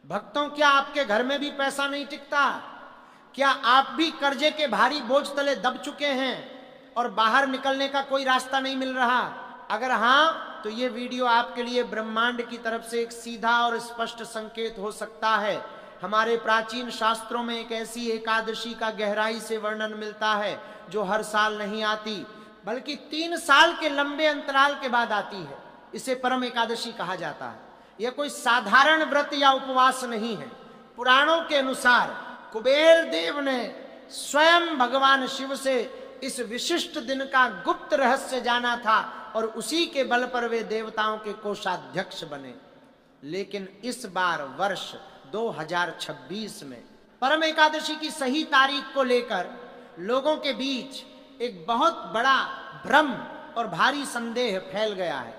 भक्तों, क्या आपके घर में भी पैसा नहीं टिकता? क्या आप भी कर्जे के भारी बोझ तले दब चुके हैं और बाहर निकलने का कोई रास्ता नहीं मिल रहा? अगर हाँ, तो ये वीडियो आपके लिए ब्रह्मांड की तरफ से एक सीधा और स्पष्ट संकेत हो सकता है। हमारे प्राचीन शास्त्रों में एक ऐसी एकादशी का गहराई से वर्णन मिलता है जो हर साल नहीं आती, बल्कि 3 साल के लंबे अंतराल के बाद आती है। इसे परम एकादशी कहा जाता है। यह कोई साधारण व्रत या उपवास नहीं है। पुराणों के अनुसार कुबेर देव ने स्वयं भगवान शिव से इस विशिष्ट दिन का गुप्त रहस्य जाना था और उसी के बल पर वे देवताओं के कोषाध्यक्ष बने। लेकिन इस बार वर्ष 2026 में परम एकादशी की सही तारीख को लेकर लोगों के बीच एक बहुत बड़ा भ्रम और भारी संदेह फैल गया है।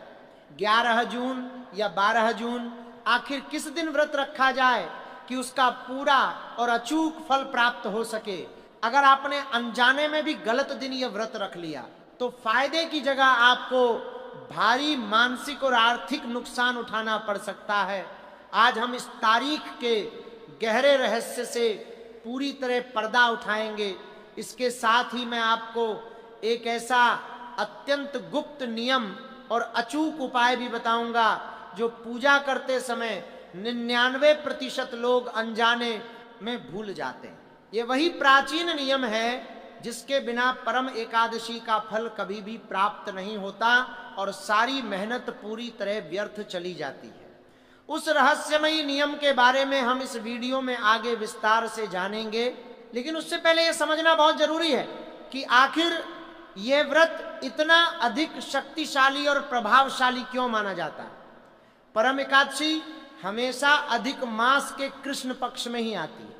11 जून या 12 जून, आखिर किस दिन व्रत रखा जाए कि उसका पूरा और अचूक फल प्राप्त हो सके? अगर आपने अनजाने में भी गलत दिन यह व्रत रख लिया तो फायदे की जगह आपको भारी मानसिक और आर्थिक नुकसान उठाना पड़ सकता है। आज हम इस तारीख के गहरे रहस्य से पूरी तरह पर्दा उठाएंगे। इसके साथ ही मैं आपको एक ऐसा अत्यंत गुप्त नियम और अचूक उपाय भी बताऊंगा जो पूजा करते समय 99% लोग अनजाने में भूल जाते हैं। ये वही प्राचीन नियम है जिसके बिना परम एकादशी का फल कभी भी प्राप्त नहीं होता और सारी मेहनत पूरी तरह व्यर्थ चली जाती है। उस रहस्यमयी नियम के बारे में हम इस वीडियो में आगे विस्तार से जानेंगे, लेकिन उससे पहले यह समझना बहुत जरूरी है कि आखिर यह व्रत इतना अधिक शक्तिशाली और प्रभावशाली क्यों माना जाता है। परम एकादशी हमेशा अधिक मास के कृष्ण पक्ष में ही आती है।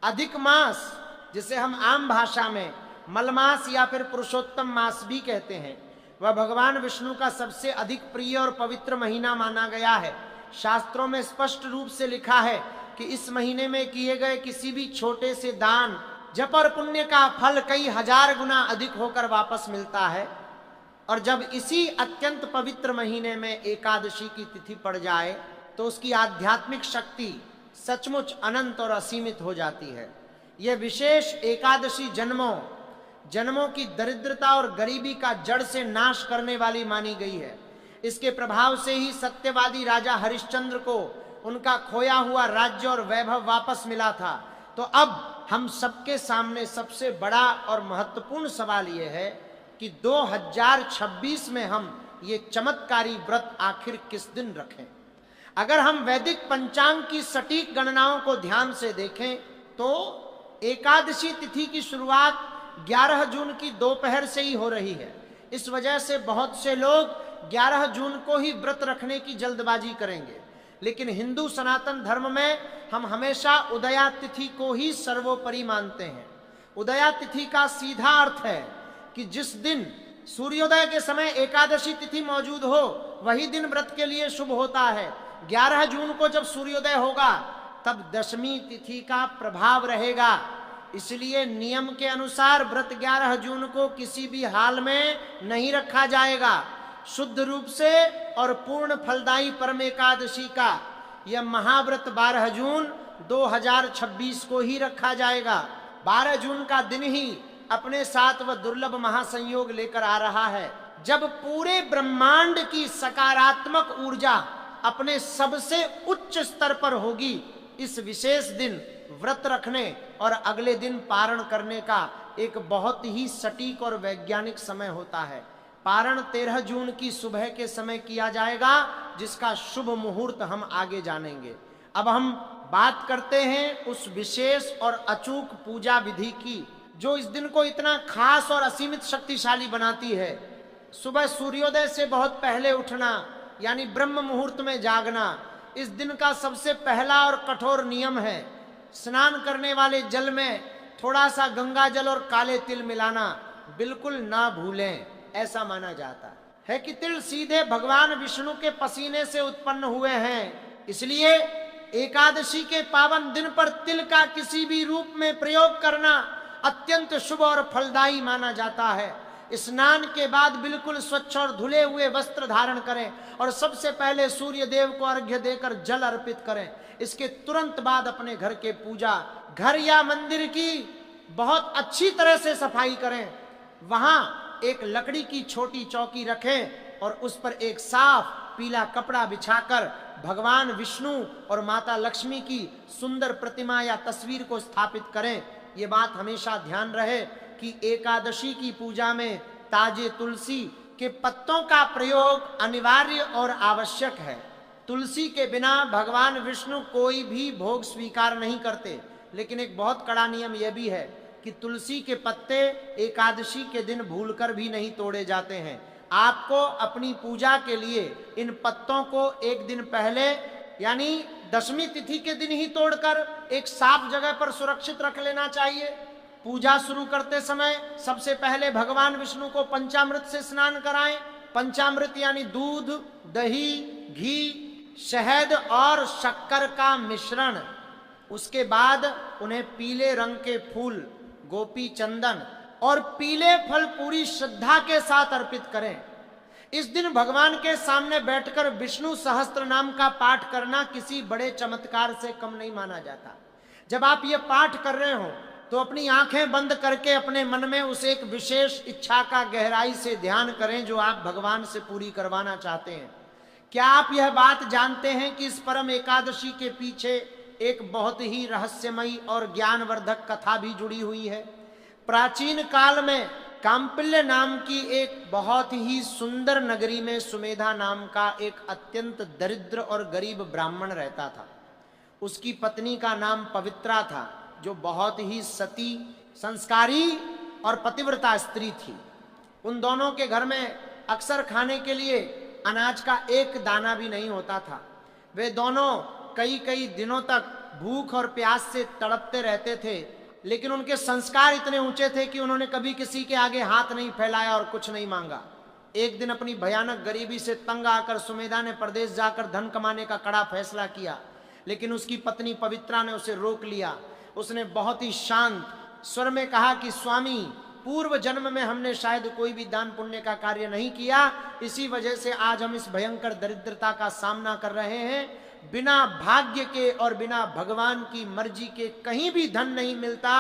अधिक मास, जिसे हम आम भाषा में मलमास या फिर पुरुषोत्तम मास भी कहते हैं, वह भगवान विष्णु का सबसे अधिक प्रिय और पवित्र महीना माना गया है। शास्त्रों में स्पष्ट रूप से लिखा है कि इस महीने में किए गए किसी भी छोटे से दान, जप और पुण्य का फल कई हजार गुना अधिक होकर वापस मिलता है। और जब इसी अत्यंत पवित्र महीने में एकादशी की तिथि पड़ जाए तो उसकी आध्यात्मिक शक्ति सचमुच अनंत और असीमित हो जाती है। यह विशेष एकादशी जन्मों की दरिद्रता और गरीबी का जड़ से नाश करने वाली मानी गई है। इसके प्रभाव से ही सत्यवादी राजा हरिश्चंद्र को उनका खोया हुआ राज्य और वैभव वापस मिला था। तो अब हम सबके सामने सबसे बड़ा और महत्वपूर्ण सवाल यह है कि 2026 में हम ये चमत्कारी व्रत आखिर किस दिन रखें। अगर हम वैदिक पंचांग की सटीक गणनाओं को ध्यान से देखें तो एकादशी तिथि की शुरुआत 11 जून की दोपहर से ही हो रही है। इस वजह से बहुत से लोग 11 जून को ही व्रत रखने की जल्दबाजी करेंगे, लेकिन हिंदू सनातन धर्म में हम हमेशा उदया तिथि को ही सर्वोपरि मानते हैं। उदया तिथि का सीधा अर्थ है कि जिस दिन सूर्योदय के समय एकादशी तिथि मौजूद हो वही दिन व्रत के लिए शुभ होता है। 11 जून को जब सूर्योदय होगा तब दशमी तिथि का प्रभाव रहेगा। इसलिए नियम के अनुसार व्रत 11 जून को किसी भी हाल में नहीं रखा जाएगा। शुद्ध रूप से और पूर्ण फलदायी परम एकादशी का यह महाव्रत 12 जून 2026 को ही रखा जाएगा। 12 जून का दिन ही अपने साथ वह दुर्लभ महासंयोग लेकर आ रहा है जब पूरे ब्रह्मांड की सकारात्मक ऊर्जा अपने सबसे उच्च स्तर पर होगी। इस विशेष दिन व्रत रखने और अगले दिन पारण करने का एक बहुत ही सटीक और वैज्ञानिक समय होता है। पारण 13 जून की सुबह के समय किया जाएगा, जिसका शुभ मुहूर्त हम आगे जानेंगे। अब हम बात करते हैं उस विशेष और अचूक पूजा विधि की जो इस दिन को इतना खास और असीमित शक्तिशाली बनाती है। सुबह सूर्योदय से बहुत पहले उठना यानी ब्रह्म मुहूर्त में जागना इस दिन का सबसे पहला और कठोर नियम है। स्नान करने वाले जल में थोड़ा सा गंगा जल और काले तिल मिलाना बिल्कुल ना भूलें, ऐसा माना जाता है कि तिल सीधे भगवान विष्णु के पसीने से उत्पन्न हुए हैं। इसलिए एकादशी के पावन दिन पर तिल का किसी भी रूप में प्रयोग करना अत्यंत शुभ और फलदायी माना जाता है। स्नान के बाद बिल्कुल स्वच्छ और धुले हुए वस्त्र धारण करें और सबसे पहले सूर्य देव को अर्घ्य देकर जल अर्पित करें। इसके तुरंत बाद अपने घर के पूजा घर या मंदिर की बहुत अच्छी तरह से सफाई करें। वहां एक लकड़ी की छोटी चौकी रखें और उस पर एक साफ पीला कपड़ा बिछाकर भगवान विष्णु और माता लक्ष्मी की सुंदर प्रतिमा या तस्वीर को स्थापित करें। ये बात हमेशा ध्यान रहे कि एकादशी की पूजा में ताजे तुलसी के पत्तों का प्रयोग अनिवार्य और आवश्यक है। तुलसी के बिना भगवान विष्णु कोई भी भोग स्वीकार नहीं करते। लेकिन एक बहुत कड़ा नियम यह भी है कि तुलसी के पत्ते एकादशी के दिन भूलकर भी नहीं तोड़े जाते हैं। आपको अपनी पूजा के लिए इन पत्तों को एक दिन पहले यानी दशमी तिथि के दिन ही तोड़कर एक साफ जगह पर सुरक्षित रख लेना चाहिए। पूजा शुरू करते समय सबसे पहले भगवान विष्णु को पंचामृत से स्नान कराएं। पंचामृत यानी दूध, दही, घी, शहद और शक्कर का मिश्रण। उसके बाद उन्हें पीले रंग के फूल, गोपी चंदन और पीले फल पूरी श्रद्धा के साथ अर्पित करें। इस दिन भगवान के सामने बैठकर विष्णु सहस्त्र नाम का पाठ करना किसी बड़े चमत्कार से कम नहीं माना जाता। जब आप ये पाठ कर रहे हो तो अपनी आंखें बंद करके अपने मन में उस एक विशेष इच्छा का गहराई से ध्यान करें जो आप भगवान से पूरी करवाना चाहते हैं। क्या आप यह बात जानते हैं कि इस परम एकादशी के पीछे एक बहुत ही रहस्यमयी और ज्ञानवर्धक कथा भी जुड़ी हुई है। प्राचीन काल में काम्पिल्य नाम की एक बहुत ही सुंदर नगरी में सुमेधा नाम का एक अत्यंत दरिद्र और गरीब ब्राह्मण रहता था। उसकी पत्नी का नाम पवित्रा था, जो बहुत ही सती, संस्कारी और पतिव्रता स्त्री थी। उन दोनों के घर में अक्सर खाने के लिए अनाज का एक दाना भी नहीं होता था। वे दोनों कई कई दिनों तक भूख और प्यास से तड़पते रहते थे, लेकिन उनके संस्कार इतने ऊंचे थे कि उन्होंने कभी किसी के आगे हाथ नहीं फैलाया और कुछ नहीं मांगा। एक दिन अपनी भयानक गरीबी से तंग आकर सुमेधा ने प्रदेश जाकर धन कमाने का कड़ा फैसला किया, लेकिन उसकी पत्नी पवित्रा ने उसे रोक लिया। उसने बहुत ही शांत स्वर में कहा कि स्वामी, पूर्व जन्म में हमने शायद कोई भी दान पुण्य का कार्य नहीं किया, इसी वजह से आज हम इस भयंकर दरिद्रता का सामना कर रहे हैं। बिना भाग्य के और बिना भगवान की मर्जी के कहीं भी धन नहीं मिलता,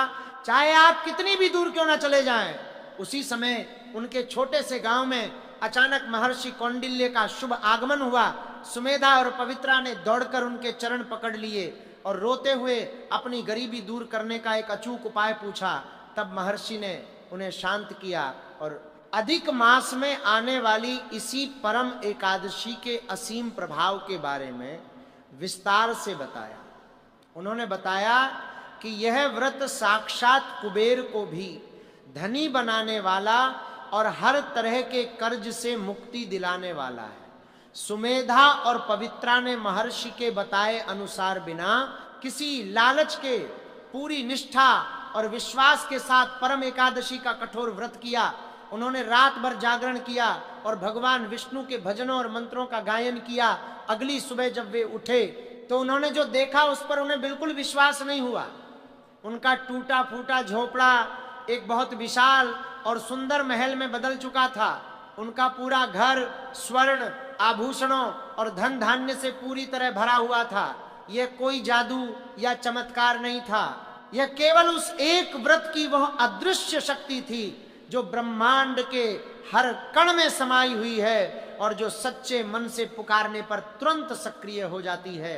चाहे आप कितनी भी दूर क्यों ना चले जाएं। उसी समय उनके छोटे से गांव में अचानक महर्षि कौंडिल्य का शुभ आगमन हुआ। सुमेधा और पवित्रा ने दौड़कर उनके चरण पकड़ लिए और रोते हुए अपनी गरीबी दूर करने का एक अचूक उपाय पूछा। तब महर्षि ने उन्हें शांत किया और अधिक मास में आने वाली इसी परम एकादशी के असीम प्रभाव के बारे में विस्तार से बताया। उन्होंने बताया कि यह व्रत साक्षात कुबेर को भी धनी बनाने वाला और हर तरह के कर्ज से मुक्ति दिलाने वाला है। सुमेधा और पवित्रा ने महर्षि के बताए अनुसार बिना किसी लालच के पूरी निष्ठा और विश्वास के साथ परम एकादशी का कठोर व्रत किया। उन्होंने रात भर जागरण किया और भगवान विष्णु के भजनों और मंत्रों का गायन किया। अगली सुबह जब वे उठे तो उन्होंने जो देखा उस पर उन्हें बिल्कुल विश्वास नहीं हुआ। उनका टूटा फूटा झोपड़ा एक बहुत विशाल और सुंदर महल में बदल चुका था। उनका पूरा घर स्वर्ण, आभूषणों और धन धान्य से पूरी तरह भरा हुआ था। यह कोई जादू या चमत्कार नहीं था, यह केवल उस एक व्रत की वह अदृश्य शक्ति थी जो ब्रह्मांड के हर कण में समाई हुई है और जो सच्चे मन से पुकारने पर तुरंत सक्रिय हो जाती है।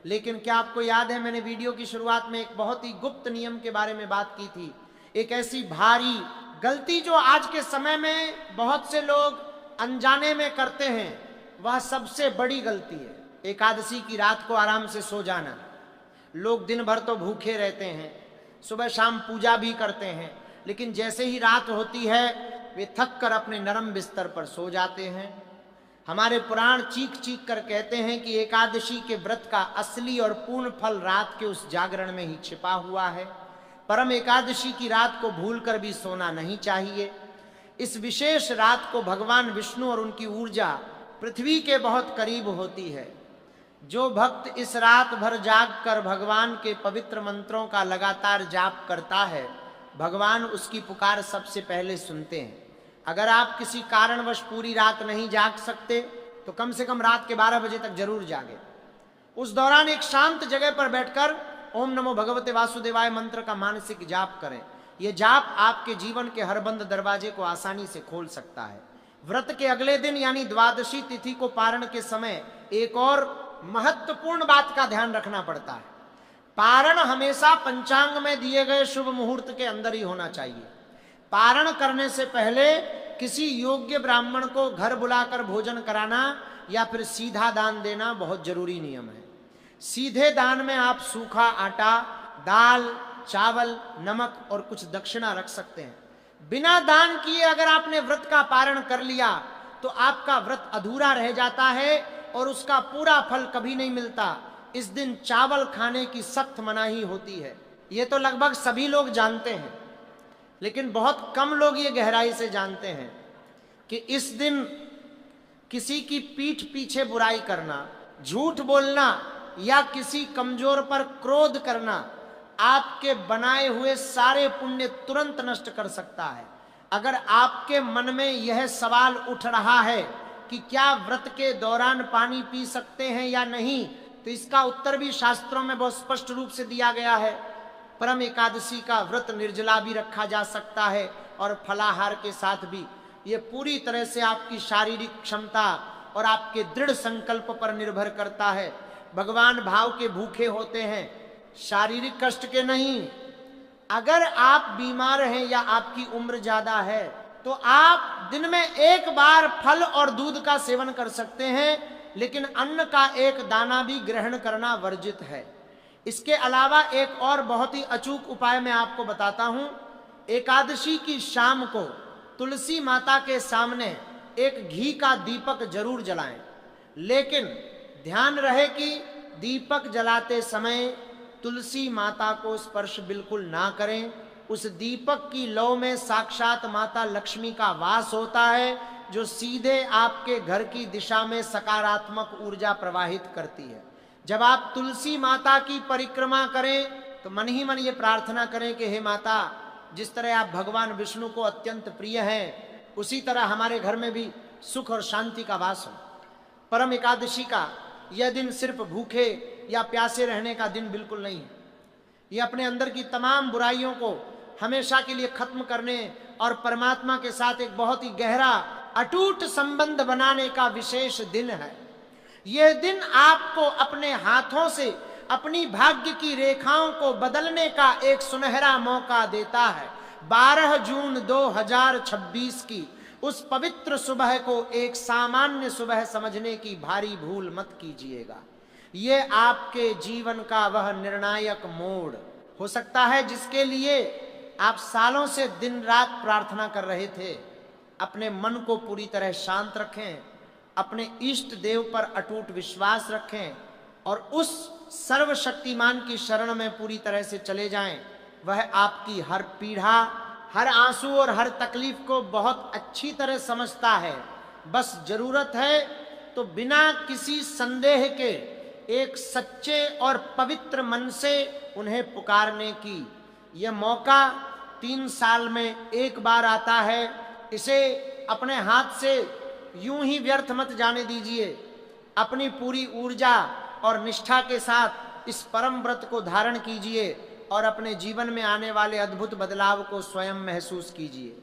लेकिन क्या आपको याद है, मैंने वीडियो की शुरुआत में एक बहुत ही गुप्त नियम के बारे में बात की थी। एक ऐसी भारी गलती जो आज के समय में बहुत से लोग अनजाने में करते हैं, वह सबसे बड़ी गलती है। एकादशी की रात को आराम से सो जाना। लोग दिन भर तो भूखे रहते हैं, सुबह शाम पूजा भी करते हैं, लेकिन जैसे ही रात होती है वे थक कर अपने नरम बिस्तर पर सो जाते हैं। हमारे पुराण चीख चीख कर कहते हैं कि एकादशी के व्रत का असली और पूर्ण फल रात के उस जागरण में ही छिपा हुआ है। परम एकादशी की रात को भूलकर भी सोना नहीं चाहिए। इस विशेष रात को भगवान विष्णु और उनकी ऊर्जा पृथ्वी के बहुत करीब होती है। जो भक्त इस रात भर जाग कर भगवान के पवित्र मंत्रों का लगातार जाप करता है, भगवान उसकी पुकार सबसे पहले सुनते हैं। अगर आप किसी कारणवश पूरी रात नहीं जाग सकते तो कम से कम रात के 12 बजे तक जरूर जागे। उस दौरान एक शांत जगह पर बैठकर ओम नमो भगवते वासुदेवाय मंत्र का मानसिक जाप करें। यह जाप आपके जीवन के हर बंद दरवाजे को आसानी से खोल सकता है। व्रत के अगले दिन यानी द्वादशी तिथि को पारण के समय एक और महत्वपूर्ण बात का ध्यान रखना पड़ता है। पारण हमेशा पंचांग में दिए गए शुभ मुहूर्त के अंदर ही होना चाहिए। पारण करने से पहले किसी योग्य ब्राह्मण को घर बुलाकर भोजन कराना या फिर सीधा दान देना बहुत जरूरी नियम है। सीधे दान में आप सूखा आटा, दाल, चावल, नमक और कुछ दक्षिणा रख सकते हैं। बिना दान किए अगर आपने व्रत का पारण कर लिया तो आपका व्रत अधूरा रह जाता है और उसका पूरा फल कभी नहीं मिलता। इस दिन चावल खाने की सख्त मनाही होती है। ये तो लगभग सभी लोग जानते हैं, लेकिन बहुत कम लोग ये गहराई से जानते हैं कि इस दिन किसी की पीठ पीछे बुराई करना, झूठ बोलना या किसी कमजोर पर क्रोध करना आपके बनाए हुए सारे पुण्य तुरंत नष्ट कर सकता है। अगर आपके मन में यह सवाल उठ रहा है कि क्या व्रत के दौरान पानी पी सकते हैं या नहीं, तो इसका उत्तर भी शास्त्रों में बहुत स्पष्ट रूप से दिया गया है। परम एकादशी का व्रत निर्जला भी रखा जा सकता है और फलाहार के साथ भी। ये पूरी तरह से आपकी शारीरिक क्षमता और आपके दृढ़ संकल्प पर निर्भर करता है। भगवान भाव के भूखे होते हैं, शारीरिक कष्ट के नहीं। अगर आप बीमार हैं या आपकी उम्र ज्यादा है तो आप दिन में एक बार फल और दूध का सेवन कर सकते हैं, लेकिन अन्न का एक दाना भी ग्रहण करना वर्जित है। इसके अलावा एक और बहुत ही अचूक उपाय मैं आपको बताता हूं। एकादशी की शाम को तुलसी माता के सामने एक घी का दीपक जरूर जलाएं, लेकिन ध्यान रहे कि दीपक जलाते समय तुलसी माता को स्पर्श बिल्कुल ना करें। उस दीपक की लौ में साक्षात माता लक्ष्मी का वास होता है, जो सीधे आपके घर की दिशा में सकारात्मक ऊर्जा प्रवाहित करती है। जब आप तुलसी माता की परिक्रमा करें तो मन ही मन ये प्रार्थना करें कि हे माता, जिस तरह आप भगवान विष्णु को अत्यंत प्रिय हैं, उसी तरह हमारे घर में भी सुख और शांति का वास हो। परम एकादशी का यह दिन सिर्फ भूखे या प्यासे रहने का दिन बिल्कुल नहीं है। यह अपने अंदर की तमाम बुराइयों को हमेशा के लिए खत्म करने और परमात्मा के साथ एक बहुत ही गहरा अटूट संबंध बनाने का विशेष दिन है। यह दिन आपको अपने हाथों से अपनी भाग्य की रेखाओं को बदलने का एक सुनहरा मौका देता है। 12 जून 2026 की उस पवित्र सुबह को एक सामान्य सुबह समझने की भारी भूल मत कीजिएगा। ये आपके जीवन का वह निर्णायक मोड़ हो सकता है जिसके लिए आप सालों से दिन रात प्रार्थना कर रहे थे। अपने मन को पूरी तरह शांत रखें, अपने इष्ट देव पर अटूट विश्वास रखें और उस सर्वशक्तिमान की शरण में पूरी तरह से चले जाएं। वह आपकी हर पीड़ा, हर आंसू और हर तकलीफ को बहुत अच्छी तरह समझता है। बस जरूरत है तो बिना किसी संदेह के एक सच्चे और पवित्र मन से उन्हें पुकारने की। यह मौका 3 साल में एक बार आता है। इसे अपने हाथ से यूं ही व्यर्थ मत जाने दीजिए। अपनी पूरी ऊर्जा और निष्ठा के साथ इस परम व्रत को धारण कीजिए और अपने जीवन में आने वाले अद्भुत बदलाव को स्वयं महसूस कीजिए।